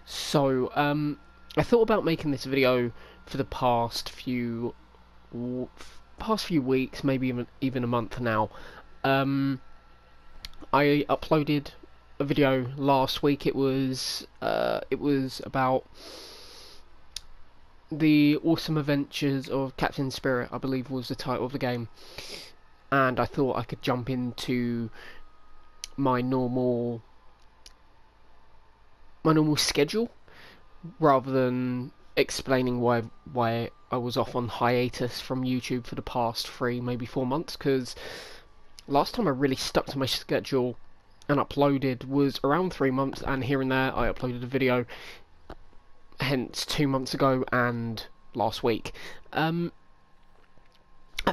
So, I thought about making this video for the past few weeks, maybe even a month now. Um, I uploaded a video last week. It was about the awesome adventures of Captain Spirit, I believe was the title of the game, and I thought I could jump into my normal schedule rather than explaining why I was off on hiatus from YouTube for the past 3, maybe 4 months, because last time I really stuck to my schedule and uploaded was around 3 months, and here and there I uploaded a video, hence 2 months ago and last week. I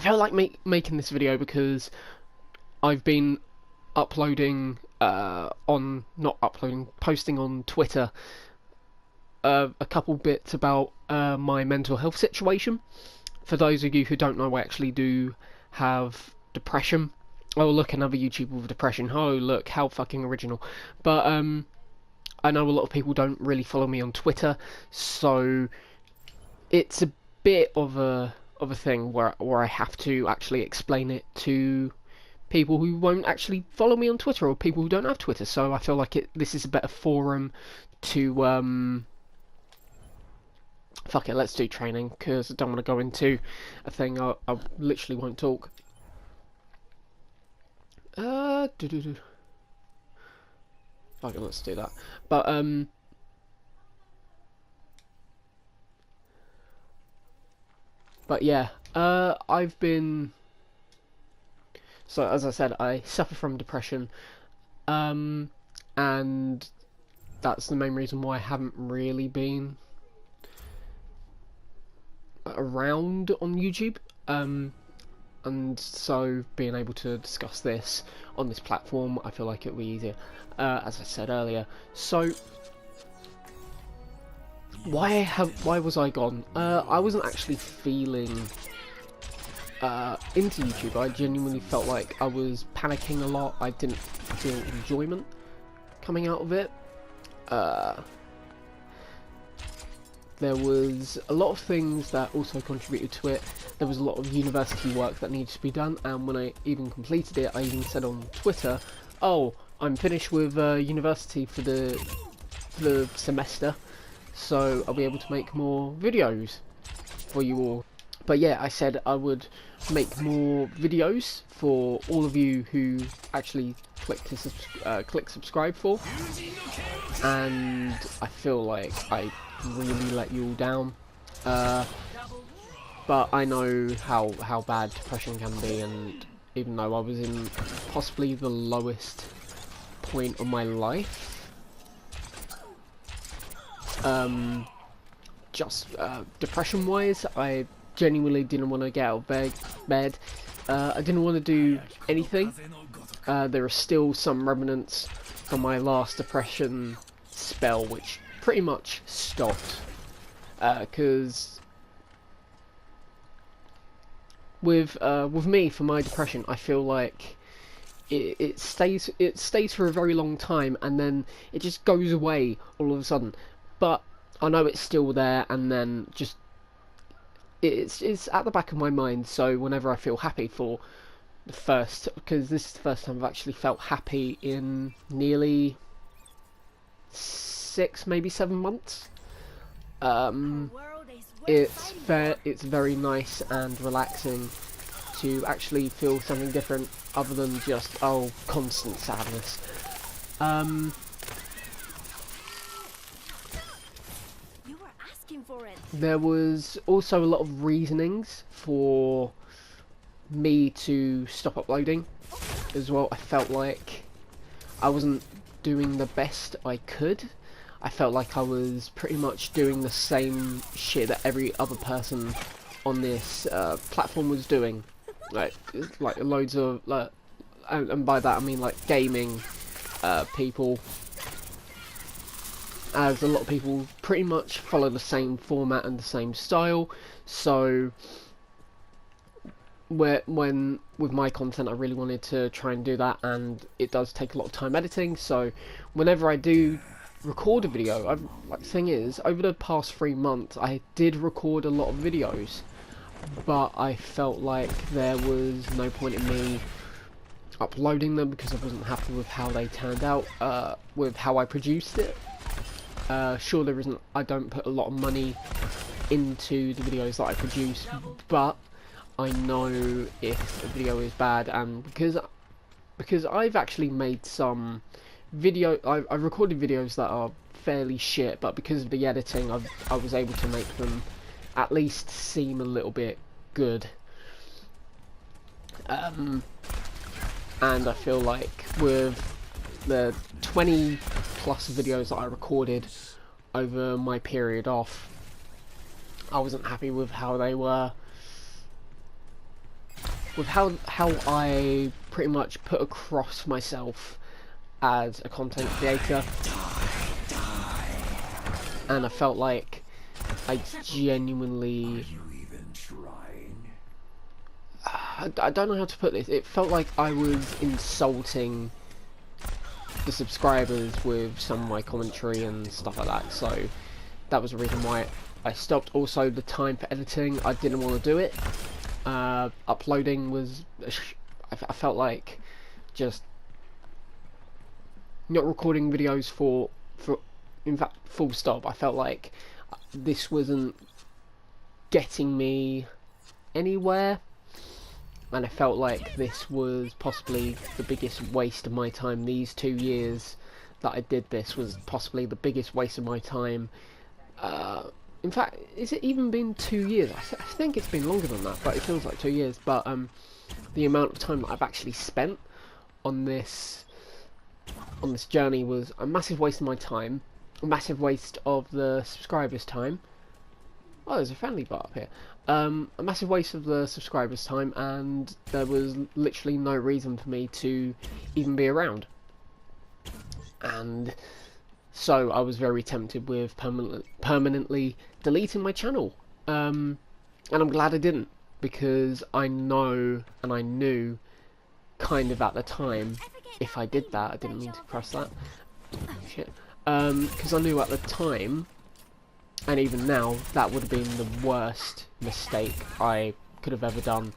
felt like making this video because I've been uploading posting on Twitter a couple bits about my mental health situation. For those of you who don't know, I actually do have depression. Oh, look, another YouTuber with depression. Oh, look, how fucking original. But I know a lot of people don't really follow me on Twitter, so it's a bit of a thing where I have to actually explain it to people who won't actually follow me on Twitter, or people who don't have Twitter. So I feel like this is a better forum to fuck it, let's do training, because I don't want to go into a thing I literally won't talk. Fuck it, let's do that. But yeah, I've been... So, as I said, I suffer from depression, and that's the main reason why I haven't really been around on YouTube, and so being able to discuss this on this platform, I feel like it'll be easier, as I said earlier. So, why was I gone? I wasn't actually feeling into YouTube. I genuinely felt like I was panicking a lot. I didn't feel enjoyment coming out of it. There was a lot of things that also contributed to it. There was a lot of university work that needed to be done, and when I even completed it, I even said on Twitter, "Oh, I'm finished with university for the semester, so I'll be able to make more videos for you all." But yeah, I said I would make more videos for all of you who actually click subscribe for, and I feel like I really let you all down. But I know how bad depression can be, and even though I was in possibly the lowest point of my life, just depression wise, I genuinely didn't want to get out of bed. I didn't want to do anything. There are still some remnants from my last depression spell, which pretty much stopped, because with me, for my depression, I feel like it stays for a very long time, and then it just goes away all of a sudden. But I know it's still there, and then just it's at the back of my mind. So whenever I feel happy for the first, because this is the first time I've actually felt happy in nearly 6, maybe 7 months. It's very nice and relaxing to actually feel something different other than just constant sadness. There was also a lot of reasonings for me to stop uploading as well. I felt like I wasn't doing the best I could. I felt like I was pretty much doing the same shit that every other person on this platform was doing, like loads of and by that I mean like gaming people, as a lot of people pretty much follow the same format and the same style. So when with my content, I really wanted to try and do that, and it does take a lot of time editing. So whenever I do record a video. Like, the thing is, over the past 3 months, I did record a lot of videos, but I felt like there was no point in me uploading them because I wasn't happy with how they turned out, with how I produced it. Sure, I don't put a lot of money into the videos that I produce, but I know if a video is bad, and because I've actually made some I've recorded videos that are fairly shit, but because of the editing, I was able to make them at least seem a little bit good. And I feel like with the 20 plus videos that I recorded over my period off, I wasn't happy with how they were, with how I pretty much put across myself as a content creator, and I felt like I genuinely, I don't know how to put this, it felt like I was insulting the subscribers with some of my commentary and stuff like that, so that was the reason why I stopped. Also, the time for editing, I didn't want to do it. Uploading was, I felt like just not recording videos for in fact, full stop. I felt like this wasn't getting me anywhere, and I felt like this was possibly the biggest waste of my time. These 2 years that I did this was possibly the biggest waste of my time. In fact, is it even been 2 years? I think it's been longer than that, but it feels like 2 years. But the amount of time that I've actually spent on this journey was a massive waste of my time, a massive waste of the subscribers' time. Oh, there's a friendly bar up here. A massive waste of the subscribers' time, and there was literally no reason for me to even be around. And so I was very tempted with permanently deleting my channel. And I'm glad I didn't, because I know, and I knew kind of at the time, if I did that, I didn't mean to press that. Shit. Because I knew at the time, and even now, that would have been the worst mistake I could have ever done.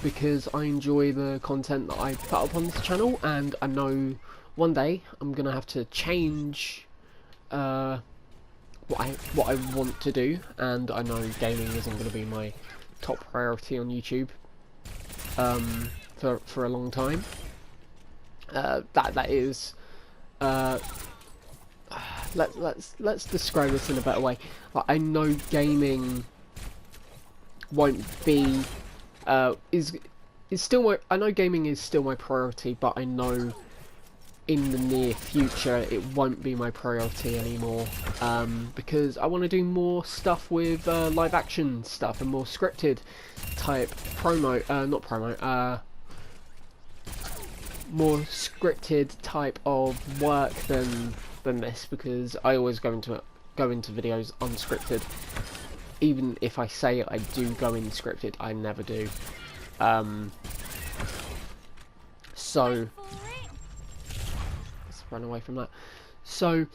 Because I enjoy the content that I put up on this channel, and I know one day I'm gonna have to change what I want to do, and I know gaming isn't going to be my top priority on YouTube for a long time. That is. Let's describe this in a better way. Like, I know gaming won't be is still my. I know gaming is still my priority, but I know in the near future it won't be my priority anymore, because I want to do more stuff with live action stuff and more scripted type more scripted type of work than this, because I always go into videos unscripted. Even if I say I do go in scripted, I never do. So let's run away from that. So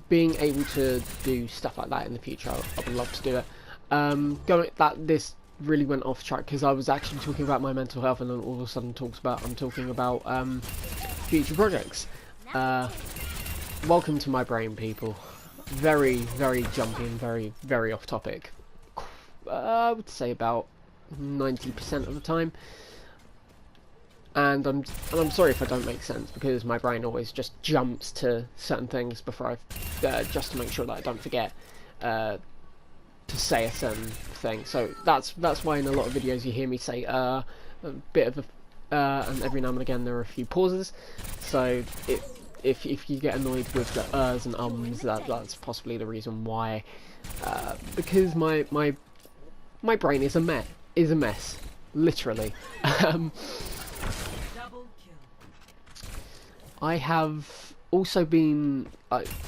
being able to do stuff like that in the future, I would love to do it. This really went off track because I was actually talking about my mental health, and then all of a sudden I'm talking about future projects. Welcome to my brain, people. Very, very jumpy and very, very off topic. I would say about 90% of the time. And I'm sorry if I don't make sense, because my brain always just jumps to certain things before just to make sure that I don't forget to say a certain thing. So that's why in a lot of videos you hear me say a bit of and every now and again there are a few pauses. So if you get annoyed with the ers and ums, that's possibly the reason why. Because my brain is a mess, literally. I have also been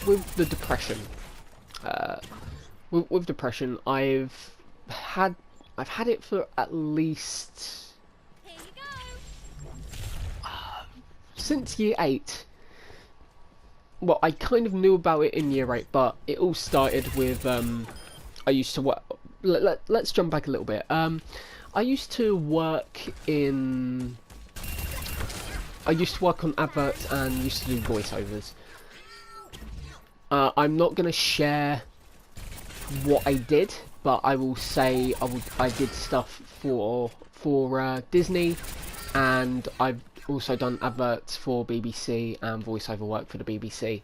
with the depression. With depression, I've had it for at least. since year 8. Well, I kind of knew about it in year 8, but it all started with I used to work. Let's jump back a little bit. I used to work in. I used to work on adverts and used to do voiceovers. I'm not going to share what I did, but I will say I did stuff for Disney, and I've also done adverts for BBC and voiceover work for the BBC.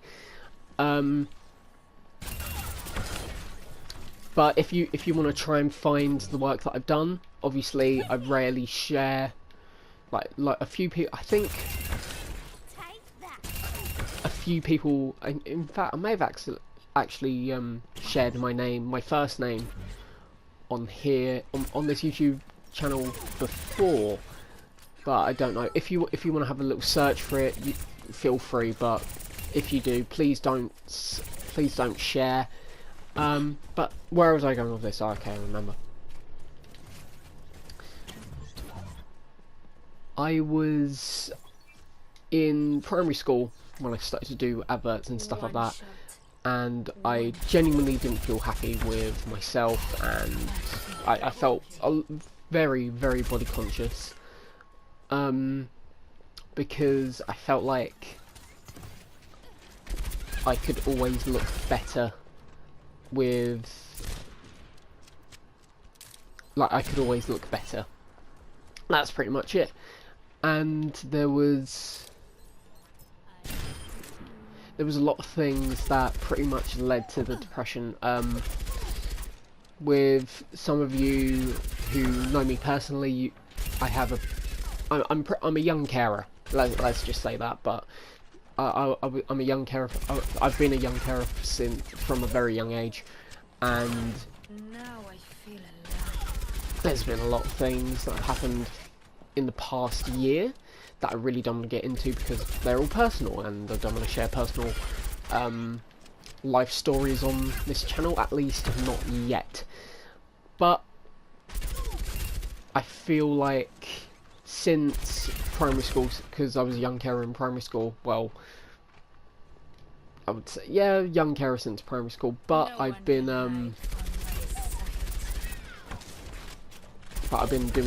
But if you want to try and find the work that I've done, obviously I rarely share. Like a few people, I think. A few people. In fact, I may have actually shared my first name, on here on this YouTube channel before, but I don't know. If you want to have a little search for it, feel free. But if you do, please don't share. But where was I going with this? Oh, okay, I remember. I was in primary school when I started to do adverts and stuff like that, and I genuinely didn't feel happy with myself, and I felt very, very body conscious, because I felt like I could always look better I could always look better. That's pretty much it. And there was a lot of things that pretty much led to the depression. With some of you who know me personally, I'm a young carer. Let's just say that. But I'm a young carer. I've been a young carer from a very young age, and now I feel alive. There's been a lot of things that have happened in the past year that I really don't want to get into because they're all personal, and I don't want to share personal life stories on this channel, at least not yet. But I feel like since primary school, because I was a young carer in primary school, well, I would say, yeah, young carer since primary school, but I've been doing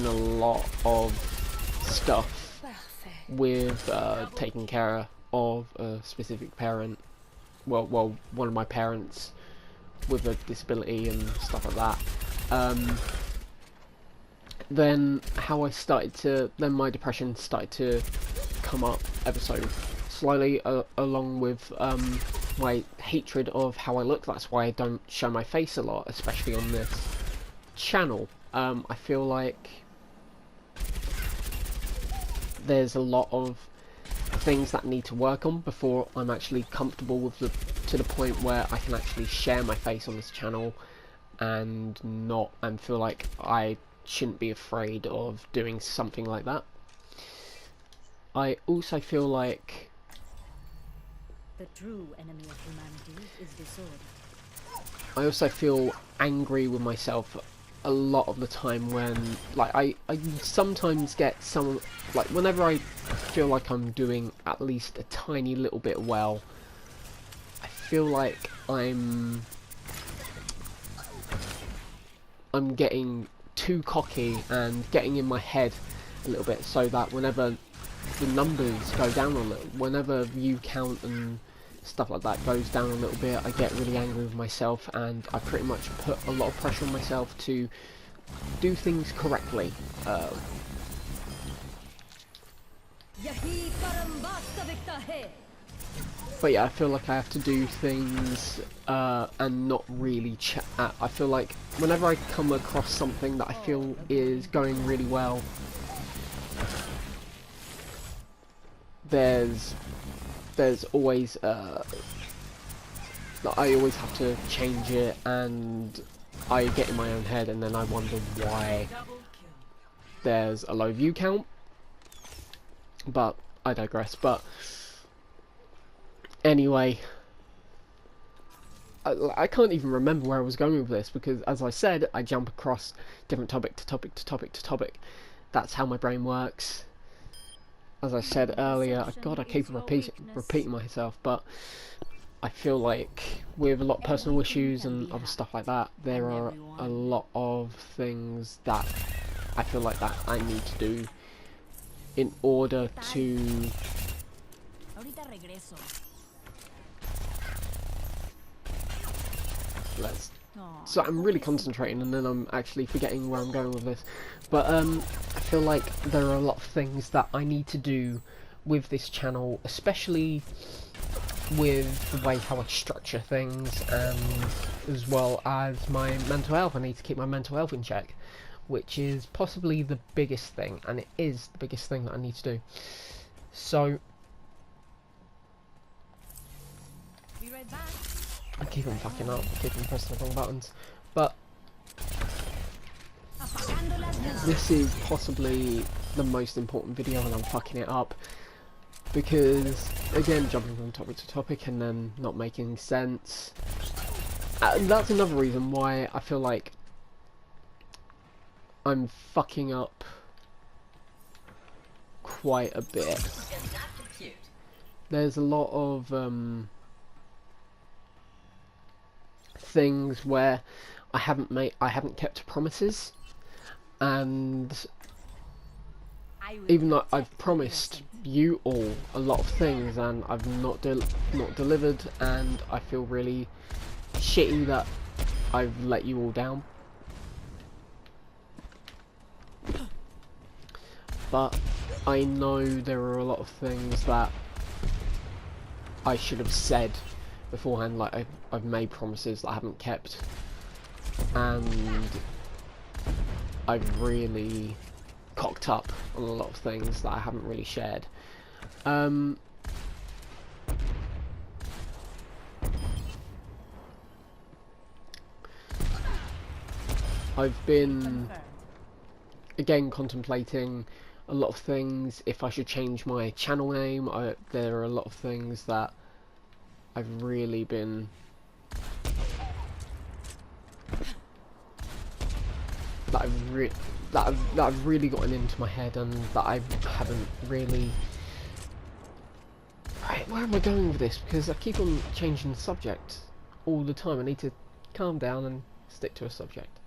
a lot of stuff with taking care of a specific parent, well, one of my parents with a disability and stuff like that. Then my depression started to come up ever so slowly, along with my hatred of how I look. That's why I don't show my face a lot, especially on this channel. I feel like there's a lot of things that need to work on before I'm actually comfortable to the point where I can actually share my face on this channel and feel like I shouldn't be afraid of doing something like that. I also feel like the true enemy of humanity is disorder. I also feel angry with myself a lot of the time when, like, I sometimes get some, like, whenever I feel like I'm doing at least a tiny little bit well, I feel like I'm getting too cocky and getting in my head a little bit, so that whenever the numbers go down a little, whenever view count and stuff like that goes down a little bit, I get really angry with myself, and I pretty much put a lot of pressure on myself to do things correctly. But yeah, I feel like I have to do things and not really I feel like whenever I come across something that I feel is going really well, there's always I always have to change it, and I get in my own head, and then I wonder why there's a low view count. But I digress. But anyway, I can't even remember where I was going with this, because as I said, I jump across different topic to topic to topic to topic. That's how my brain works. as I said earlier, God, I keep repeating myself, but I feel like with a lot of personal issues and other stuff like that, there are a lot of things that I feel like that I need to do in order to so I'm really concentrating and then I'm actually forgetting where I'm going with this. But I feel like there are a lot of things that I need to do with this channel, especially with the way how I structure things, and as well as my mental health. I need to keep my mental health in check, which is possibly the biggest thing, and it is the biggest thing that I need to do. So I keep on fucking up, I keep on pressing the wrong buttons, but this is possibly the most important video and I'm fucking it up, because again, jumping from topic to topic and then not making sense. And that's another reason why I feel like I'm fucking up quite a bit. There's a lot of things where I haven't kept promises, and even though I've promised you all a lot of things and I've not delivered, and I feel really shitty that I've let you all down. But I know there are a lot of things that I should have said beforehand, like I've made promises that I haven't kept, and I've really cocked up on a lot of things that I haven't really shared. I've been again contemplating a lot of things, if I should change my channel name. There are a lot of things that I've really been that I've really gotten into my head, and that I haven't really. Right, where am I going with this? Because I keep on changing the subject all the time. I need to calm down and stick to a subject.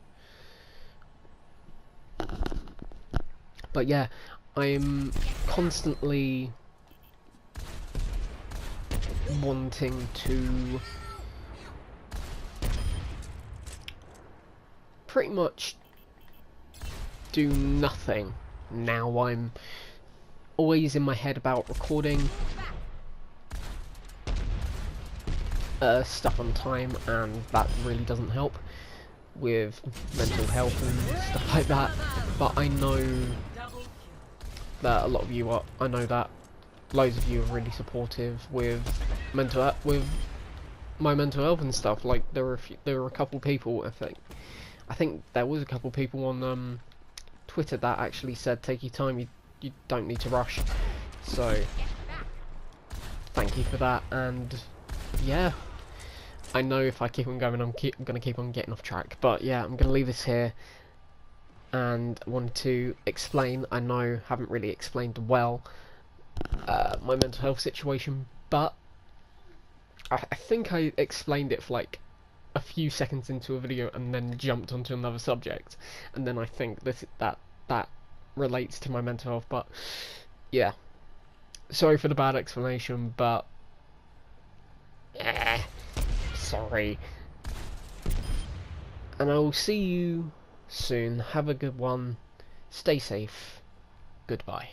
But yeah, I'm constantly wanting to pretty much do nothing now. I'm always in my head about recording stuff on time, and that really doesn't help with mental health and stuff like that. But I know that a lot of you are, I know that loads of you are really supportive with my mental health and stuff. Like there were a couple people, I think there was a couple people on Twitter that actually said, take your time, you don't need to rush. So thank you for that. And yeah, I know if I keep on going, I'm gonna keep on getting off track. But yeah, I'm gonna leave this here, and I wanted to explain, I know I haven't really explained well my mental health situation, but I think I explained it for like a few seconds into a video and then jumped onto another subject, and then I think that relates to my mental health. But yeah, sorry for the bad explanation, but sorry, and I will see you soon. Have a good one, stay safe, goodbye.